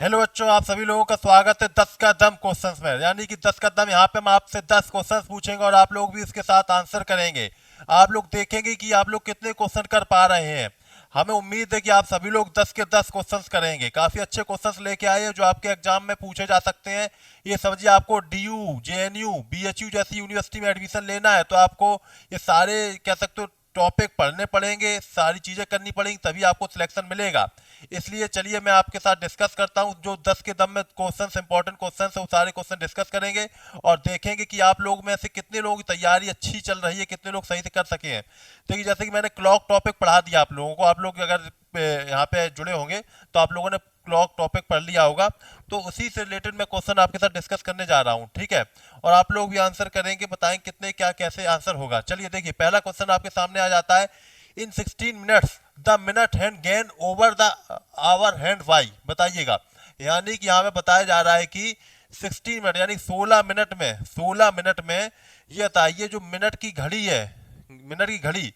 Hello बच्चों, आप सभी लोगों का स्वागत है 10 का दम क्वेश्चंस में। यानी कि 10 का दम, यहाँ पे हम आपसे 10 क्वेश्चंस पूछेंगे और आप लोग भी इसके साथ आंसर करेंगे। आप लोग देखेंगे कि आप लोग कितने क्वेश्चन कर पा रहे हैं। हमें उम्मीद है कि आप सभी लोग 10 के 10 क्वेश्चंस करेंगे। काफी अच्छे क्वेश्चंस लेके आए हैं जो आपके एग्जाम में पूछे जा सकते हैं। ये समझिए, आपको डीयू, जेएनयू, बीएचयू जैसी यूनिवर्सिटी में एडमिशन लेना है तो आपको ये सारे कह सकते हो टॉपिक पढ़ने पड़ेंगे, सारी चीजें करनी पड़ेंगी, तभी आपको सिलेक्शन मिलेगा। इसलिए चलिए मैं आपके साथ डिस्कस करता हूं। जो 10 के दम में क्वेश्चंस, इंपॉर्टेंट क्वेश्चंस है, वो सारे क्वेश्चन डिस्कस करेंगे और देखेंगे कि आप लोग में से कितने लोगों की तैयारी अच्छी चल रही है, कितने लोग सही से कर सके हैं। देखिए, जैसे कि मैंने क्लॉक टॉपिक पढ़ा दिया आप लोगों को। आप लोग अगर यहाँ पे जुड़े होंगे तो आप लोगों ने क्लॉक टॉपिक पढ़ लिया होगा। तो उसी से रिलेटेड मैं क्वेश्चन आपके साथ डिस्कस करने जा रहा हूँ, ठीक है। और आप लोग भी आंसर करेंगे, बताएं कितने क्या कैसे आंसर होगा। चलिए देखिए, पहला क्वेश्चन आपके सामने आ जाता है। In 16 minutes the minute hand gain over the hour hand by. बताइएगा, यानी कि यहाँ पे बताया जा रहा है कि 16 मिनट यानी 16 मिनट में ये बताइए, जो मिनट की घड़ी है, मिनट की घड़ी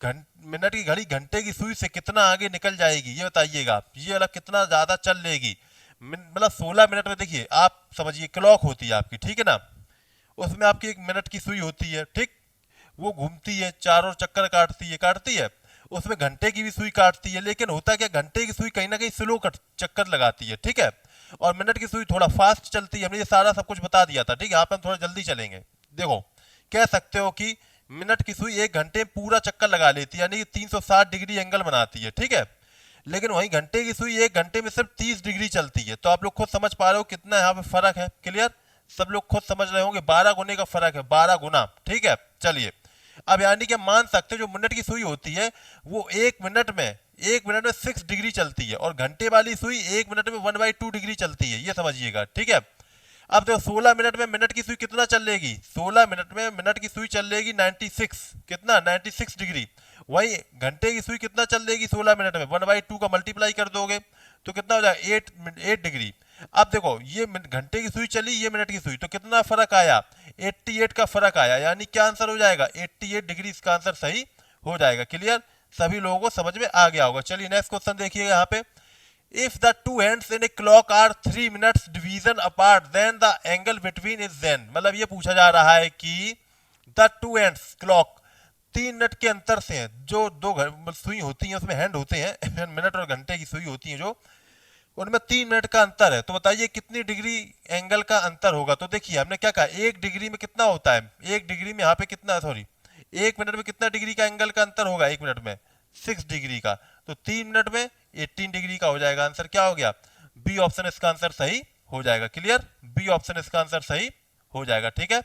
मिनट की घड़ी घंटे की सुई से कितना आगे निकल जाएगी, ये बताइएगा। ये वाला कितना ज्यादा चल लेगी, मतलब 16 मिनट में। देखिए, आप समझिए, क्लॉक होती है आपकी, ठीक है ना। उसमें आपकी एक मिनट की सुई होती है, ठीक। वो घूमती है, चारों चक्कर काटती है। उसमें घंटे की भी सुई काटती है, लेकिन होता क्या, घंटे की सुई कहीं ना कहीं स्लो चक्कर लगाती है, ठीक है। और मिनट की सुई थोड़ा फास्ट चलती है। हमने ये सारा सब कुछ बता दिया था, ठीक है। यहाँ पे हम थोड़ा जल्दी चलेंगे। देखो, कह सकते हो कि मिनट की सुई 1 घंटे में पूरा चक्कर लगा लेती है, यानी कि 360 डिग्री एंगल बनाती है, ठीक है। लेकिन वहीं घंटे की सुई 1 घंटे में सिर्फ 30 डिग्री चलती है। तो आप लोग खुद समझ पा रहे हो कितना यहाँ पे फर्क है। क्लियर, सब लोग खुद समझ रहे होंगे, 12 गुने का फर्क है, 12 गुना, ठीक है। चलिए, अब यानी कि मान सकते हो जो मिनट की सुई होती है वो 1 मिनट में 6 डिग्री चलती है, और घंटे वाली सुई 1 मिनट में 1/2 डिग्री चलती है, ये समझिएगा, ठीक है। अब देखो, 16 मिनट में मिनट की सुई कितना चल लेगी, 16 मिनट में मिनट की सुई चल लेगी 96, कितना, 96 डिग्री। वही घंटे की सुई कितना चल लेगी 16 मिनट में, 1/2 का मल्टीप्लाई कर दोगे तो कितना हो जाएगा, 8 डिग्री। अब देखो, ये घंटे की सुई चली, ये मिनट की सुई, तो कितना फर्क आया, 88 का फर्क आया। यानी क्या आंसर हो जाएगा, 88 डिग्री इसका आंसर सही हो जाएगा। क्लियर, सभी लोगों को समझ में आ गया होगा। चलिए नेक्स्ट क्वेश्चन देखिएगा यहाँ पे। If the two ends in a clock are 3 minutes division apart, then the angle between is then। मतलब ये पूछा जा रहा है कि the two ends clock 3 minute के अंतर से हैं। जो दो सुई होती हैं, उसमें हैंड होते हैं मिनट और घंटे की सुई होती हैं, जो उनमें 3 मिनट का अंतर है। तो बताइए कितनी डिग्री एंगल का अंतर होगा। तो देखिए, हमने क्या कहा, 1 डिग्री में कितना होता है, 1 डिग्री में यहाँ पे कितना, सॉरी, 1 मिनट में कितना डिग्री का एंगल का अंतर होगा, 1 मिनट में 6 डिग्री का। तो 3 मिनट में 18 डिग्री का हो जाएगा। आंसर क्या हो गया, बी ऑप्शन इसका आंसर सही हो जाएगा। क्लियर, बी ऑप्शन इसका आंसर सही हो जाएगा, ठीक है।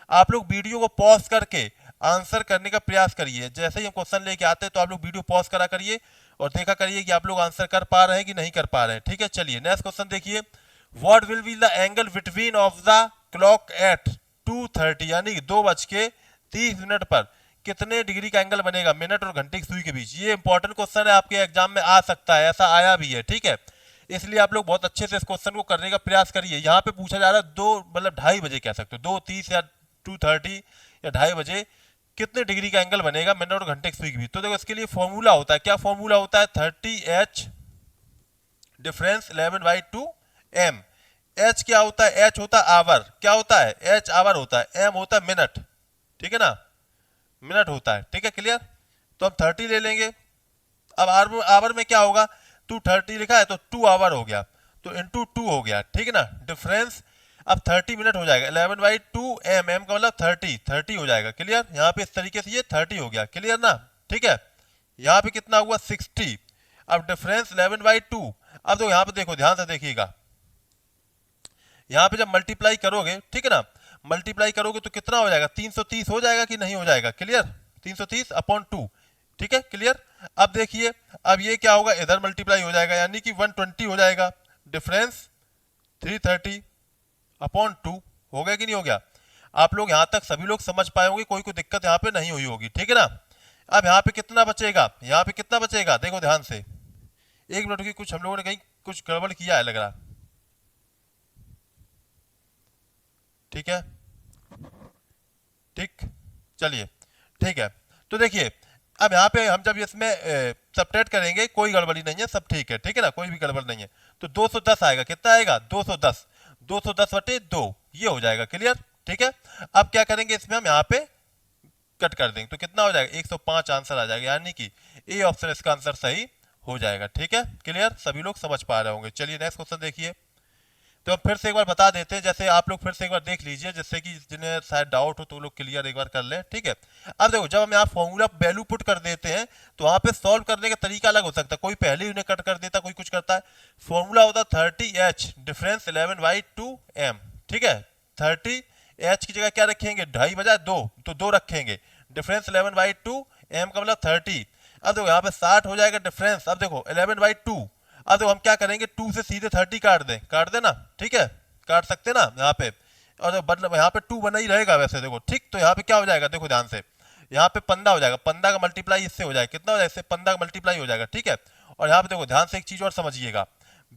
आप लोग वीडियो को पॉज करके आंसर करने का प्रयास करिए। जैसे ही हम क्वेश्चन लेके आते हैं तो आप लोग वीडियो पॉज करा करिए और देखा करिए कि आप लोग आंसर कर पा रहे हैं कि नहीं कर पा रहे हैं, ठीक है। चलिए नेक्स्ट क्वेश्चन देखिए। What will be the angle between of the clock at 2:30, यानी 2:30 पर कितने डिग्री का एंगल बनेगा मिनट और घंटे की सुई के बीच। ये इंपॉर्टेंट क्वेश्चन है, आपके एग्जाम में आ सकता है, ऐसा आया भी है, ठीक है। इसलिए आप लोग बहुत अच्छे से इस क्वेश्चन को करने का प्रयास करिए। यहाँ पे पूछा जा रहा है 2 मतलब 2:30 कह सकते हो, 2:30 या 2:30 या 2:30 कितने डिग्री का एंगल बनेगा मिनट और घंटे की सुई के बीच। तो देखो, इसके लिए फॉर्मूला होता है, क्या फॉर्मूला होता है, 30h डिफरेंस 11/2 m। h क्या होता है, h होता है आवर, क्या होता है, h आवर होता है, m होता है मिनट, ठीक है ना, मिनट होता है, ठीक है। क्लियर, तो हम 30 ले लेंगे। अब आवर में क्या होगा, 2:30 लिखा है तो 2 आवर हो गया, तो इंटू 2 हो गया, ठीक है ना। डिफरेंस अब 30 मिनट हो जाएगा, 11/2 m, m का मतलब 30 हो जाएगा। क्लियर, यहाँ पे इस तरीके से ये 30 हो गया। क्लियर ना, ठीक है। यहाँ पे कितना हुआ, 60। अब डिफरेंस 11/2। अब तो यहाँ पे देखो, ध्यान से देखिएगा, यहाँ पे जब मल्टीप्लाई करोगे, ठीक है ना, मल्टीप्लाई करोगे तो कितना हो जाएगा, 330 हो जाएगा कि नहीं हो जाएगा। क्लियर, 330/2, ठीक है। क्लियर, अब देखिए, अब ये क्या होगा, इधर मल्टीप्लाई हो जाएगा, यानी कि 120 हो जाएगा। डिफरेंस 330/2 हो गया कि नहीं हो गया। आप लोग यहाँ तक सभी लोग समझ पाए होंगे, कोई दिक्कत यहाँ पे नहीं हुई होगी, ठीक है ना। अब यहाँ पे कितना बचेगा, यहाँ पे कितना बचेगा, देखो ध्यान से, 1 मिनट की, कुछ हम लोगों ने कहीं कुछ गड़बड़ किया है लग रहा, ठीक है, ठीक। चलिए, ठीक है। तो देखिए, अब यहाँ पे हम जब इसमें सब्ट्रैक्ट करेंगे, कोई गड़बड़ी नहीं है, सब ठीक है, ठीक है ना, कोई भी गड़बड़ नहीं है। तो 210 आएगा। कितना आएगा? 210। 210/2 ये हो जाएगा। क्लियर? ठीक है। अब क्या करेंगे, इसमें हम यहाँ पे कट कर देंगे तो कितना हो जाएगा? 105 आंसर आ जाएगा, यानी कि ए ऑप्शन इसका आंसर सही हो जाएगा। ठीक है, क्लियर? सभी लोग समझ पा रहे होंगे। चलिए नेक्स्ट क्वेश्चन देखिए। तो हम फिर से एक बार बता देते हैं, जैसे आप लोग फिर से एक बार देख लीजिए, जिससे कि जिन्हें शायद डाउट हो तो लोग क्लियर एक बार कर लें। ठीक है, अब देखो, जब हम यहाँ फॉर्मूला वैल्यू पुट कर देते हैं तो वहाँ पे सॉल्व करने का तरीका अलग हो सकता है। कोई पहले ही उन्हें कट कर देता, कोई कुछ करता है। फॉर्मूला होता है 30H डिफरेंस 11/2m। ठीक है, 30H की जगह क्या रखेंगे? 2.5 बजाय 2, तो 2 रखेंगे। डिफरेंस 11/2m का मतलब 30। अब देखो यहाँ पे 60 हो जाएगा डिफरेंस। अब देखो 11/2, अब तो हम क्या करेंगे, 2 से सीधे 30 काट देना। ठीक है, काट सकते ना यहाँ पे, और मतलब यहाँ पे 2 बना ही रहेगा वैसे। देखो ठीक, तो यहाँ पे क्या हो जाएगा, देखो ध्यान से, यहाँ पे 15 हो जाएगा। 15 का मल्टीप्लाई इससे हो जाएगा, कितना हो जाएगा? इससे 15 का मल्टीप्लाई हो जाएगा। ठीक है, और यहाँ पे देखो ध्यान से एक चीज और समझिएगा।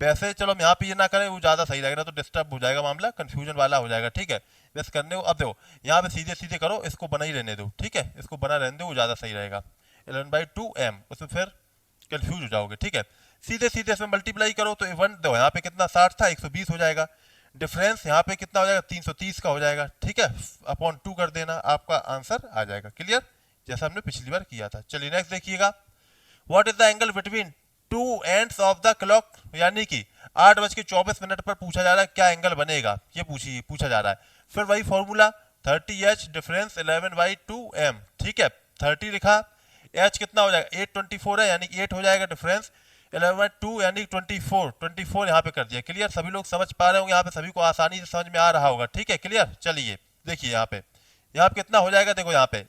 वैसे चलो हम यहाँ पे ये ना करें, वो ज्यादा सही लगेगा, तो डिस्टर्ब हो जाएगा मामला, कंफ्यूजन वाला हो जाएगा। ठीक है, वैसे करने को, अब देखो यहाँ पे सीधे सीधे करो, इसको बना ही रहने दो। ठीक है, इसको बना रहने दो, वो ज्यादा सही रहेगा। 11/2m, उसमें फिर कंफ्यूज हो जाओगे। ठीक है, सीधे सीधे इसमें मल्टीप्लाई करो तो 1 दो, यहाँ पे कितना 60 था, 120 हो जाएगा। डिफरेंस यहाँ पे कितना हो जाएगा? 330 का हो जाएगा। ठीक है, अपॉन 2 कर देना, आपका आंसर आ जाएगा। क्लियर? जैसा हमने पिछली बार किया था। चलिए नेक्स्ट देखिएगा। What is the angle between two ends of the clock, यानी कि 8:24 पर पूछा जा रहा है क्या एंगल बनेगा, ये पूछा जा रहा है। फिर वही फॉर्मूला 30H डिफरेंस 11/2m। ठीक है, 30 लिखा, एच कितना हो जाएगा? 824 है, यानी 8 हो जाएगा डिफरेंस 11/2 यानी 24 यहाँ पे कर दिया। क्लियर? सभी लोग समझ पा रहे होंगे, यहाँ पे सभी को आसानी से समझ में आ रहा होगा। ठीक है, क्लियर? चलिए देखिए यहाँ पे कितना हो जाएगा, देखो यहाँ पे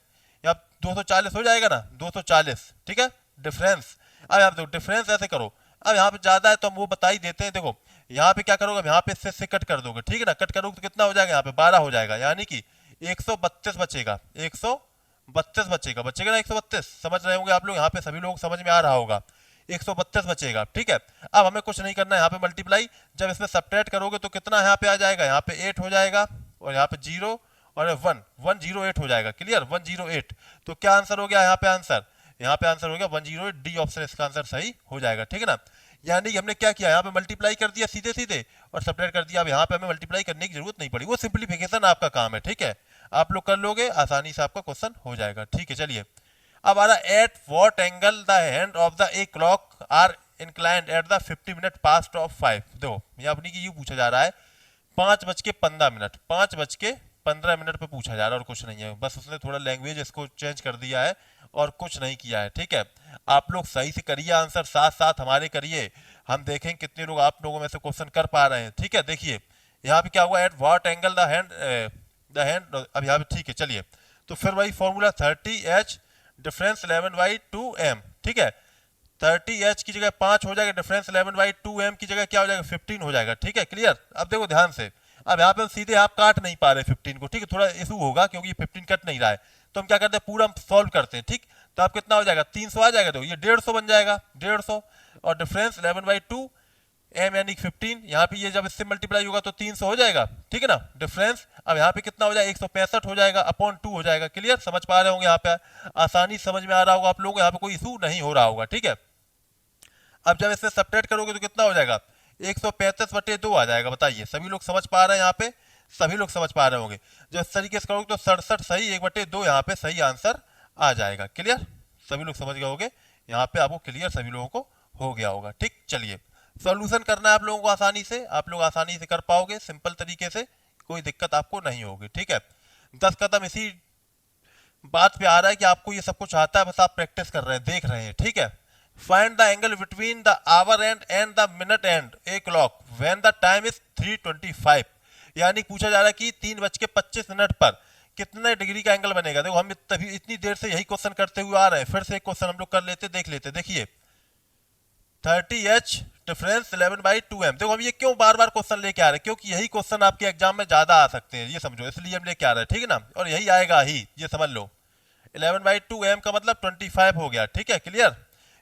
240 हो जाएगा ना, 240। ठीक है, डिफरेंस। अब यहाँ पे देखो, डिफरेंस ऐसे करो। अब यहाँ पे ज्यादा है तो हम वो बता ही देते हैं। देखो यहाँ पे क्या करोगे, यहाँ पे इससे कट कर दोगे। ठीक है ना, कट करोगे तो कितना हो जाएगा? यहाँ पे 12 हो जाएगा, यानी कि 132 बचेगा। 132 बचेगा ना, 132। समझ रहे होंगे आप लोग, यहाँ पे सभी लोग समझ में आ रहा होगा। 132 बचेगा। ठीक है, अब हमें कुछ नहीं करना है, यहाँ पे मल्टीप्लाई। जब इसमें सब्ट्रैक्ट करोगे तो कितना यहाँ पे आ जाएगा? यहाँ पे 8 हो जाएगा, और यहाँ पे 0 और 108 हो जाएगा। क्लियर? 108। तो क्या आंसर हो गया यहाँ पे? आंसर हो गया 108। डी ऑप्शन इसका आंसर सही हो जाएगा। ठीक है ना, यानी कि हमने क्या किया, यहाँ पे मल्टीप्लाई कर दिया सीधे सीधे और सब्ट्रैक्ट कर दिया। अब यहाँ पे हमें मल्टीप्लाई करने की जरूरत नहीं पड़ी, वो सिंप्लीफिकेशन आपका काम है। ठीक है, आप लोग कर लोगे, आसानी से आपका क्वेश्चन हो जाएगा। ठीक है, चलिए अब आ रहा, at what angle the hand of the a clock are inclined at the 50 minute past of 5। देखो ये अपनी की ये पूछा जा रहा है 5:15, 5:15 पे पूछा जा रहा है, और कुछ नहीं है। बस उसने थोड़ा लैंग्वेज इसको चेंज कर दिया है और कुछ नहीं किया है। ठीक है, आप लोग सही से करिए आंसर, साथ साथ हमारे करिए, हम देखें कितने लोग आप लोगों में से क्वेश्चन कर पा रहे हैं। ठीक है, देखिए यहाँ पे क्या हुआ, eight what angle the hand, अब यहाँ पे ठीक है। चलिए तो फिर वही फॉर्मूला 30H डिफरेंस 11/2m। ठीक है, 30H की जगह 5 हो जाएगा, डिफरेंस 11/2m की जगह क्या हो जाएगा? 15 हो जाएगा। ठीक है, क्लियर? अब देखो ध्यान से, अब यहाँ पे सीधे आप काट नहीं पा रहे 15 को। ठीक है, थोड़ा इशू होगा क्योंकि 15 कट नहीं रहा है, तो हम क्या करते हैं, पूरा हम सॉल्व करते हैं। ठीक, तो आप कितना हो जाएगा? 300 आ जाएगा, तो ये 150 बन जाएगा, 150। और डिफरेंस 11/2m यानी 15, यहाँ पे ये जब इससे मल्टीप्लाई होगा तो 300 हो जाएगा। ठीक है ना, डिफरेंस अब यहाँ पे कितना हो जाएगा? 165 हो जाएगा, अपॉन 2 हो जाएगा। क्लियर? समझ पा रहे होंगे, यहाँ पे आसानी समझ में आ रहा होगा आप लोगों को, यहाँ पे कोई इशू नहीं हो रहा होगा। ठीक है, अब जब इससे सब्ट्रैक्ट करोगे तो कितना हो जाएगा? 135/2 आ जाएगा। बताइए सभी लोग समझ पा रहे हैं? यहाँ पे सभी लोग समझ पा रहे होंगे। जब इस तरीके से करोगे तो 67 सही, 1/2 यहाँ पे सही आंसर आ जाएगा। क्लियर? सभी लोग समझ गए होंगे, यहाँ पे आपको क्लियर सभी लोगों को हो गया होगा। ठीक, चलिए सॉल्यूशन करना है आप लोगों को आसानी से, आप लोग आसानी से कर पाओगे, सिंपल तरीके से, कोई दिक्कत आपको नहीं होगी। ठीक है, 10 कदम इसी बात पे आ रहा है कि आपको ये सब कुछ आता है, बस आप प्रैक्टिस कर रहे हैं, देख रहे हैं। ठीक है, find the angle between the our and and the minute and a clock when the time is 3:25। यानी पूछा जा रहा है कि 3:25 पर कितने डिग्री का एंगल बनेगा। देखो हम तभी इतनी देर से यही क्वेश्चन करते हुए आ रहे हैं, फिर से एक क्वेश्चन हम लोग कर लेते, देख लेते। देखिए 30H डिफरेंस 11/2m। देखो हम ये क्यों बार बार क्वेश्चन लेके आ रहे हैं, क्योंकि यही क्वेश्चन आपके एग्जाम में ज्यादा आ सकते हैं, ये समझो, इसलिए हम लेके आ रहे हैं। ठीक है ना, और यही आएगा ही, ये समझ लो। 11/2m का मतलब 25 हो गया। ठीक है, क्लियर?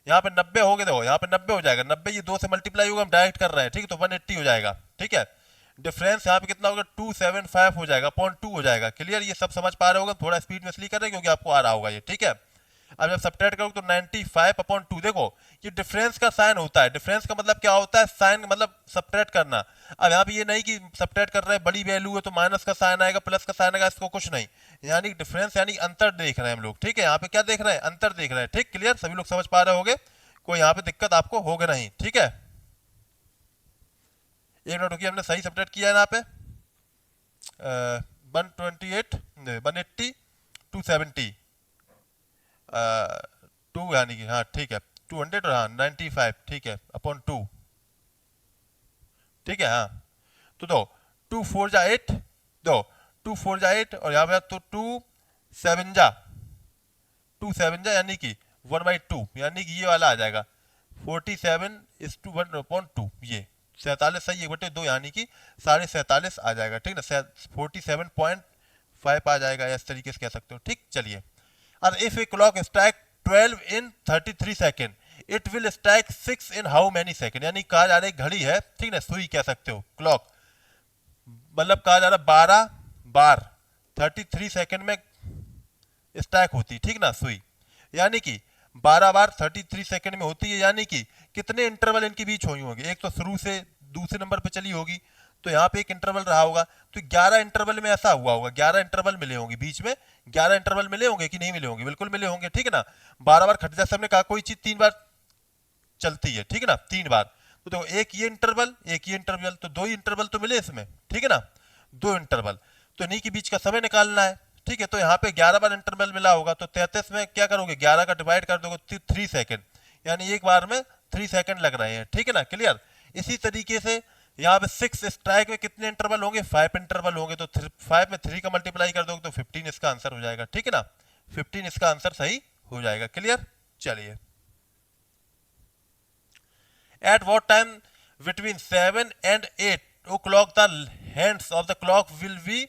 यहाँ पे 90 हो गए, देखो यहाँ पे 90 हो जाएगा, 90 ये 2 से मल्टीप्लाई होगा, हम डायरेक्ट कर रहे हैं। ठीक है, तो 180 हो जाएगा। ठीक है, डिफरेंस यहाँ पे कितना होगा? 275 हो जाएगा, 0.2 हो जाएगा। क्लियर? ये सब समझ पा रहे होगा, थोड़ा स्पीड में इसलिए कर रहे हैं क्योंकि आपको आ रहा होगा ये। ठीक है, अब जब सब्ट्रैक्ट करोगे तो 95/2, देखो ये डिफरेंस का साइन होता है। डिफरेंस का मतलब क्या होता है, साइन मतलब सब्ट्रैक्ट करना। अब यहाँ पे ये नहीं कि सब्ट्रैक्ट कर रहे हैं, बड़ी वैल्यू है तो माइनस का साइन आएगा, प्लस का साइन आएगा, इसको कुछ नहीं, यानी डिफरेंस यानी अंतर देख रहे हैं हम लोग, ठीक है। यहाँ पे क्या देख रहे हैं, अंतर देख रहे हैं, ठीक, क्लियर, सभी लोग समझ पा रहे होंगे, कोई यहाँ पे दिक्कत आपको होगा नहीं, ठीक है। एक मिनट रुकिए, हमने सही सब्ट्रैक्ट किया है यहाँ पे 128 180 270 टू, यानी कि हाँ ठीक है 200 और हाँ 95, ठीक है, अपॉन 2, ठीक है। हाँ तो दो 2 4 जा 8, दो 2 4 जा 8 और यहाँ पे तो 2 7 जा यानी कि 1/2, यानी कि ये वाला आ जाएगा 47:1/2, ये 47 सही 1/2 यानी कि 47.5 आ जाएगा, ठीक ना, 47.5 आ जाएगा, इस तरीके से कह सकते हो, ठीक। चलिए, और if a clock strike 12 in 33 second it will strike 6 in how many second, यानी कहा जा रहा है घड़ी है, ठीक ना, सुई कह सकते हो, क्लॉक मतलब कहा जा रहा है 12 बार 33 सेकेंड में स्ट्राइक होती, ठीक ना, सुई, यानी कि 12 बार 33 सेकंड में होती है, यानी कि कितने इंटरवल इनके बीच हुई होंगे, एक तो शुरू से दूसरे नंबर पे चली होगी, तो यहाँ पे एक इंटरवल रहा होगा, तो 11 इंटरवल में ऐसा हुआ होगा, 11 इंटरवल मिले होंगे बीच में, 11 इंटरवल मिले होंगे कि नहीं मिले होंगे, बिल्कुल मिले होंगे, ठीक है ना। 12 बार खट, जैसे हमने कहा कोई चीज 3 बार चलती है, ठीक है ना, 3 बार, तो देखो एक ये इंटरवल एक ये इंटरवल, तो 2 ही इंटरवल तो मिले इसमें, ठीक है ना, 2 इंटरवल, तो इन्हीं के बीच का समय निकालना है, ठीक है। तो यहाँ पे 11 बार इंटरवल मिला होगा, तो 33 में क्या करोगे, 11 का डिवाइड कर दोगे 3 सेकंड, यानी एक बार में 3 सेकंड लग रहे हैं, ठीक है ना, क्लियर। इसी तरीके से यहाँ पे 6 स्ट्राइक में कितने इंटरवल होंगे, 5 इंटरवल होंगे, तो 5 में 3 का मल्टीप्लाई कर दोगे तो 15 इसका आंसर हो जाएगा, ठीक है ना, 15 इसका आंसर सही हो जाएगा, क्लियर। चलिए, at what time between 7 and 8 o'clock the hands of the clock will be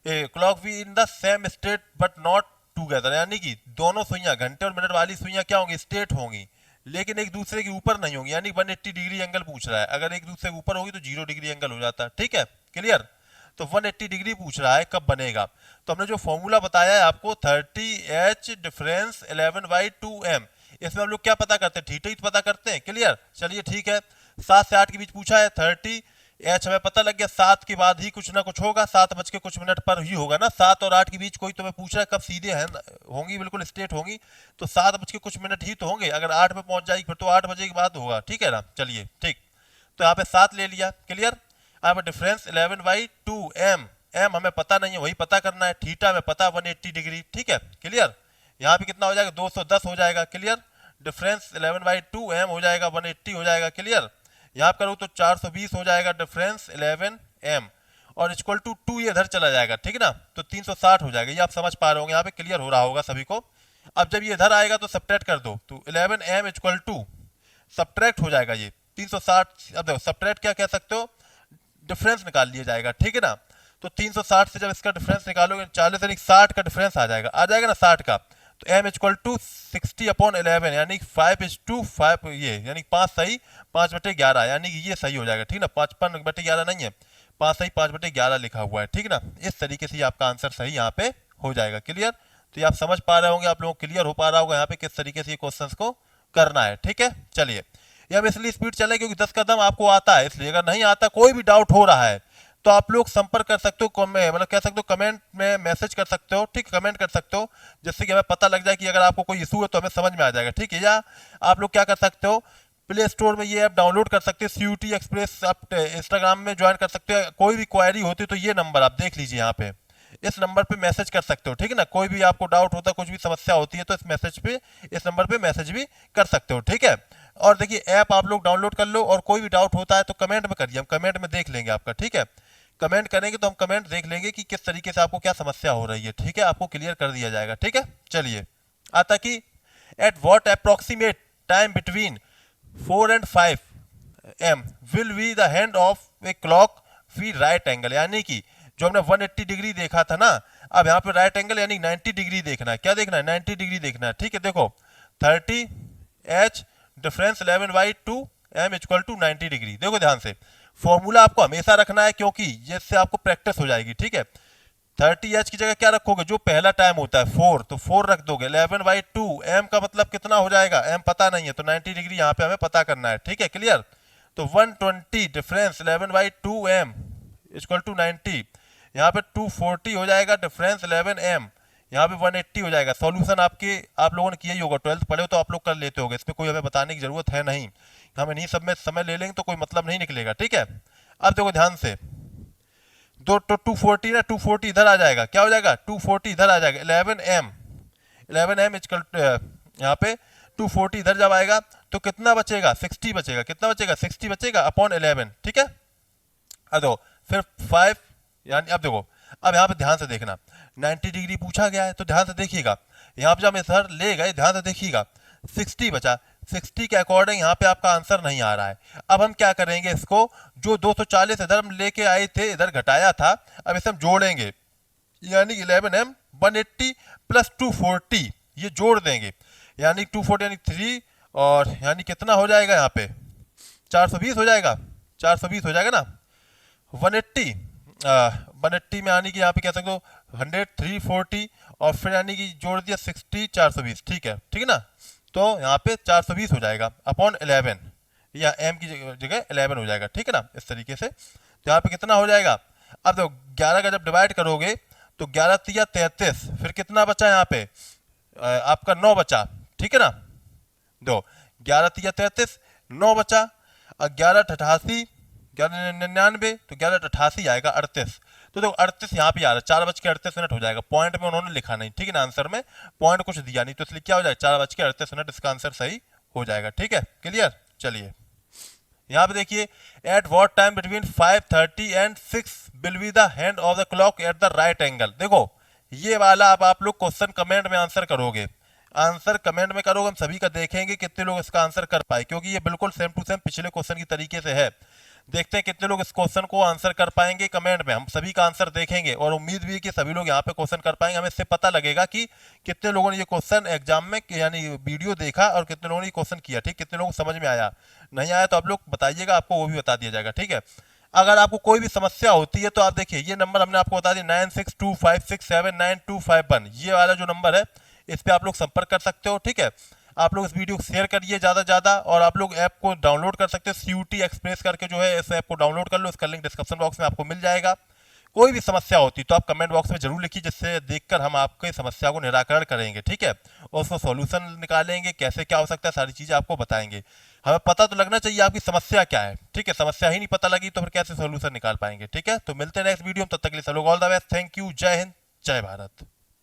in the same state but not together, यानी कि दोनों सुइयां घंटे और मिनट वाली सुइयां क्या होंगी, स्टेट होंगी, लेकिन एक दूसरे के ऊपर नहीं होंगी, यानी 180 डिग्री एंगल पूछ रहा है, अगर एक दूसरे के ऊपर होगी तो 0 डिग्री एंगल हो जाता है, ठीक है, क्लियर। तो 180 डिग्री पूछ रहा है कब बनेगा, तो हमने जो फॉर्मूला बताया है आपको 30H डिफरेंस 11/2m, इसमें हम लोग क्या पता करते हैं, थीटा ही पता करते हैं, क्लियर। चलिए ठीक है, 7 से 8 के बीच पूछा है, 30H हमें पता लग गया, 7 के बाद ही कुछ ना कुछ होगा, 7 बज के कुछ मिनट पर ही होगा ना, 7 और 8 के बीच कोई तुम्हें पूछ रहा है कब सीधे है होंगी, बिल्कुल स्ट्रेट होंगी, तो 7 बज के कुछ मिनट ही तो होंगे, अगर 8 पे पहुंच जाएगी फिर तो 8 बजे के बाद होगा, ठीक है ना। चलिए ठीक, तो यहाँ पे 7 ले लिया, क्लियर। यहाँ पे डिफरेंस 11/2m, m हमें पता नहीं है, वही पता करना है, थीटा में पता 180 डिग्री, ठीक है, क्लियर। यहाँ पे कितना हो जाएगा, 210 हो जाएगा, क्लियर। डिफरेंस 11/2m हो जाएगा 180 हो जाएगा, क्लियर। यहाँ करूँ तो 420 हो जाएगा, डिफरेंस 11m, और इक्वल टू 2 ये इधर चला जाएगा, ठीक है ना, तो 360 हो जाएगा, ये आप समझ पा रहे होंगे, यहाँ पे क्लियर हो रहा होगा सभी को। अब जब ये इधर आएगा तो सब्ट्रैक्ट कर दो, तो 11m इक्वल टू सब्ट्रैक्ट हो जाएगा ये 360, अब देखो सब्ट्रैक्ट क्या कह सकते हो, डिफरेंस निकाल लिया जाएगा, ठीक है ना। तो 360 से जब इसका डिफरेंस निकालोगे 40 यानी 60 का डिफरेंस आ जाएगा ना 60 का, तो m इक्वल टू 60/11, यानी 5:5, ये यानी 5 सही 5/11, यानी कि ये सही हो जाएगा, ठीक ना, 55/11 नहीं है, 5 सही 5/11 लिखा हुआ है, ठीक ना। इस तरीके से आपका आंसर सही यहाँ पे हो जाएगा, क्लियर। तो ये आप समझ पा रहे होंगे, आप लोगों को क्लियर हो पा रहा होगा यहाँ पे किस तरीके से ये क्वेश्चंस को करना है, ठीक है। चलिए, ये हम इसलिए स्पीड चले क्योंकि 10 कदम आपको आता है, इसलिए अगर नहीं आता, कोई भी डाउट हो रहा है तो आप लोग संपर्क कर सकते हो, मतलब कह सकते हो कमेंट में मैसेज कर सकते हो, ठीक, कमेंट कर सकते हो, जिससे कि हमें पता लग जाए कि अगर आपको कोई इशू है तो हमें समझ में आ जाएगा, ठीक है। या आप लोग क्या कर सकते हो, प्ले स्टोर में ये ऐप डाउनलोड कर सकते हो, CUT एक्सप्रेस, आप इंस्टाग्राम में ज्वाइन कर सकते हो, कोई भी क्वायरी होती है तो ये नंबर आप देख लीजिए, यहाँ पे इस नंबर पे मैसेज कर सकते हो, ठीक है ना। कोई भी आपको डाउट होता है, कुछ भी समस्या होती है तो इस नंबर पे मैसेज भी कर सकते हो, ठीक है। और देखिए ऐप आप लोग डाउनलोड कर लो, और कोई भी डाउट होता है तो कमेंट में करिए, हम कमेंट में देख लेंगे आपका, ठीक है। कमेंट करेंगे तो हम कमेंट देख लेंगे कि किस तरीके से आपको क्या समस्या हो रही है, ठीक है, आपको क्लियर कर दिया जाएगा, ठीक है। चलिए, आता कि at what approximate time between 4 and 5m will be the hand of a clock we right angle, यानी कि जो हमने 180 डिग्री देखा था ना, अब यहाँ पे राइट एंगल यानी 90 डिग्री देखना है, क्या देखना है, 90 डिग्री देखना है, ठीक है। देखो 30H difference 11/2m equal to 90 degree, देखो ध्यान से, फॉर्मूला आपको हमेशा रखना है क्योंकि इससे आपको प्रैक्टिस हो जाएगी, ठीक है। 30h की जगह क्या रखोगे, जो पहला टाइम होता है 4, तो 4 रख दोगे। 11/2 m का मतलब कितना हो जाएगा, m पता नहीं है तो 90 डिग्री यहाँ पे हमें पता करना है, ठीक है, क्लियर। तो 120 डिफरेंस 11/2 m इक्वल टू 90, यहाँ पे 240 हो जाएगा डिफरेंस 11 m, यहाँ पे 180 हो जाएगा। सॉल्यूशन आप लोगों ने किया ही होगा, 12th पढ़े हो तो आप लोग कर लेते होगे, इसमें कोई हमें बताने की जरूरत है नहीं। हम इन्हीं सब में समय ले लेंगे तो कोई मतलब नहीं निकलेगा, ठीक है। अब देखो ध्यान से, दो तो 240 ना, 240 इधर आ जाएगा, क्या हो जाएगा 240 इधर आ जाएगा। 11 m इक्वल यहाँ पे 240 इधर जब आएगा तो कितना बचेगा, 60 बचेगा। कितना बचेगा, 60 बचेगा अपॉन 11, ठीक है। अब देखो फिर 5, यानी अब देखो, अब यहाँ पे ध्यान से देखना, 90 डिग्री पूछा गया है तो ध्यान से देखिएगा, यहाँ पे जब हम इधर ले गए ध्यान से देखिएगा, 60 बचा। 60 के अकॉर्डिंग यहाँ पे आपका आंसर नहीं आ रहा है। अब हम क्या करेंगे, इसको जो 240 इधर हम लेके आए थे इधर घटाया था, अब इसे हम जोड़ेंगे, यानी 11m 180 प्लस 240 ये जोड़ देंगे, यानी 240 यानी 3, और यानी कितना हो जाएगा यहाँ पे 420 हो जाएगा, 420 हो जाएगा ना। 180 180 में यानी कि यहाँ पे कह सकते हो 100 340, और फिर यानी कि जोड़ दिया 60 420, ठीक है, ठीक है ना। तो यहाँ पे 420 हो जाएगा अपॉन 11, या m की जगह 11 हो जाएगा, ठीक है ना, इस तरीके से। तो यहाँ पे कितना हो जाएगा, अब देखो 11 का जब डिवाइड करोगे तो 11 तिया 33, फिर कितना बचा यहाँ पे आपका 9 बचा, ठीक है ना। दो 11 तिया 33, 9 बचा, और 11 88 1199, तो 11 88 आएगा 38। तो देखो 38 यहाँ पे आ रहा है, 4:38 हो जाएगा। पॉइंट में उन्होंने लिखा नहीं, ठीक है ना, आंसर में पॉइंट कुछ दिया नहीं, तो इसलिए क्या हो जाएगा 4:38, इसका आंसर सही हो जाएगा, ठीक है, क्लियर। चलिए यहाँ पे देखिए, at what time between 5:30 and 6 will be the hand of the clock at the right angle. देखो ये वाला अब आप लोग क्वेश्चन कमेंट में आंसर करोगे, आंसर कमेंट में करोगे, हम सभी का देखेंगे कितने लोग इसका आंसर कर पाए, क्योंकि ये बिल्कुल सेम टू सेम पिछले क्वेश्चन की तरीके से है। देखते हैं कितने लोग इस क्वेश्चन को आंसर कर पाएंगे कमेंट में, हम सभी का आंसर देखेंगे, और उम्मीद भी है कि सभी लोग यहाँ पे क्वेश्चन कर पाएंगे। हमें इससे पता लगेगा कि कितने लोगों ने ये क्वेश्चन एग्जाम में यानी वीडियो देखा और कितने लोगों ने क्वेश्चन किया, ठीक, कितने लोगों को समझ में आया, नहीं आया तो आप लोग बताइएगा, आपको वो भी बता दिया जाएगा, ठीक है। अगर आपको कोई भी समस्या होती है तो आप देखिए ये नंबर हमने आपको बता दिया 9625679251, ये वाला जो नंबर है इस पर आप लोग संपर्क कर सकते हो, ठीक है। आप लोग इस वीडियो को शेयर करिए ज़्यादा से ज़्यादा, और आप लोग ऐप को डाउनलोड कर सकते हो, CUT एक्सप्रेस करके जो है, इस ऐप को डाउनलोड कर लो, इसका लिंक डिस्क्रिप्शन बॉक्स में आपको मिल जाएगा। कोई भी समस्या होती तो आप कमेंट बॉक्स में जरूर लिखिए, जिससे देखकर हम आपकी समस्या को निराकरण करेंगे, ठीक है, और उसको सॉल्यूशन निकालेंगे, कैसे क्या हो सकता है, सारी चीज़ें आपको बताएंगे। हमें पता तो लगना चाहिए आपकी समस्या क्या है, ठीक है, समस्या ही नहीं पता लगी तो फिर कैसे सॉल्यूशन निकाल पाएंगे, ठीक है। तो मिलते हैं नेक्स्ट वीडियो में, तब तक के लिए सब लोग all the best, thank you, जय हिंद, जय भारत।